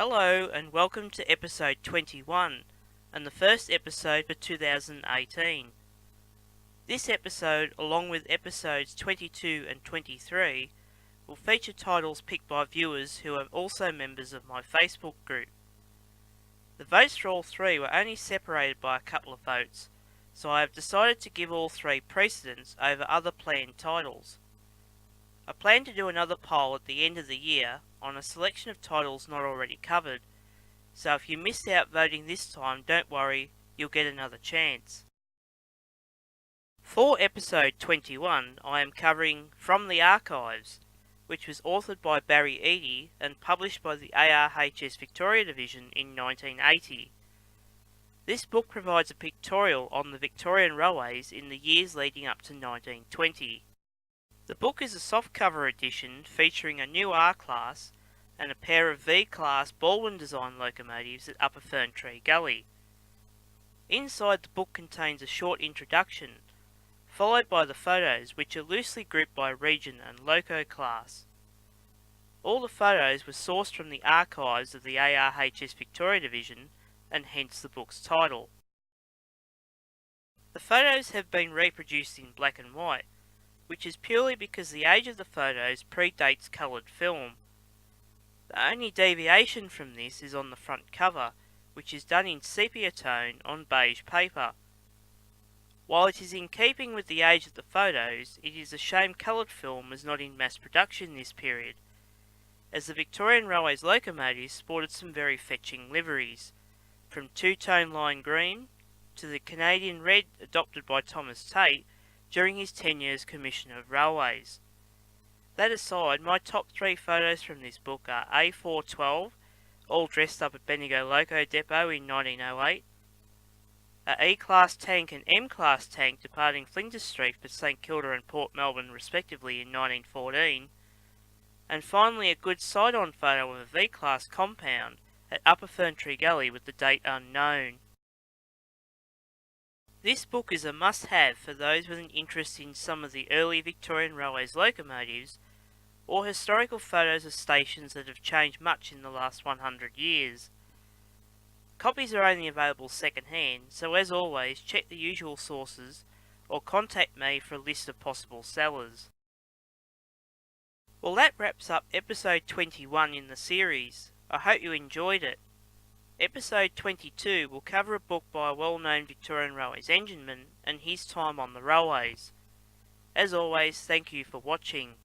Hello and welcome to episode 21 and the first episode for 2018. This episode, along with episodes 22 and 23, will feature titles picked by viewers who are also members of my Facebook group. The votes for all three were only separated by a couple of votes, so I have decided to give all three precedence over other planned titles. I plan to do another poll at the end of the year on a selection of titles not already covered, so if you missed out voting this time, don't worry, you'll get another chance. For episode 21, I am covering From the Archives, which was authored by Barry Eadie and published by the ARHS Victoria Division in 1980. This book provides a pictorial on the Victorian railways in the years leading up to 1920. The book is a softcover edition featuring a new R-Class and a pair of V-Class Baldwin design locomotives at Upper Ferntree Gully. Inside the book contains a short introduction, followed by the photos which are loosely grouped by region and loco class. All the photos were sourced from the archives of the ARHS Victoria Division and hence the book's title. The photos have been reproduced in black and white, which is purely because the age of the photos predates coloured film. The only deviation from this is on the front cover, which is done in sepia tone on beige paper. While it is in keeping with the age of the photos, it is a shame coloured film was not in mass production this period, as the Victorian Railways locomotives sported some very fetching liveries, from two-tone lime green to the Canadian red adopted by Thomas Tate during his tenure as Commissioner of Railways. That aside, my top three photos from this book are A412, all dressed up at Bendigo Loco Depot in 1908, a E-Class tank and M-Class tank departing Flinders Street for St Kilda and Port Melbourne respectively in 1914, and finally a good side-on photo of a V-Class compound at Upper Ferntree Gully with the date unknown. This book is a must-have for those with an interest in some of the early Victorian Railways locomotives or historical photos of stations that have changed much in the last 100 years. Copies are only available second-hand, so as always check the usual sources or contact me for a list of possible sellers. Well, that wraps up episode 21 in the series. I hope you enjoyed it. Episode 22 will cover a book by a well-known Victorian Railways engineman and his time on the railways. As always, thank you for watching.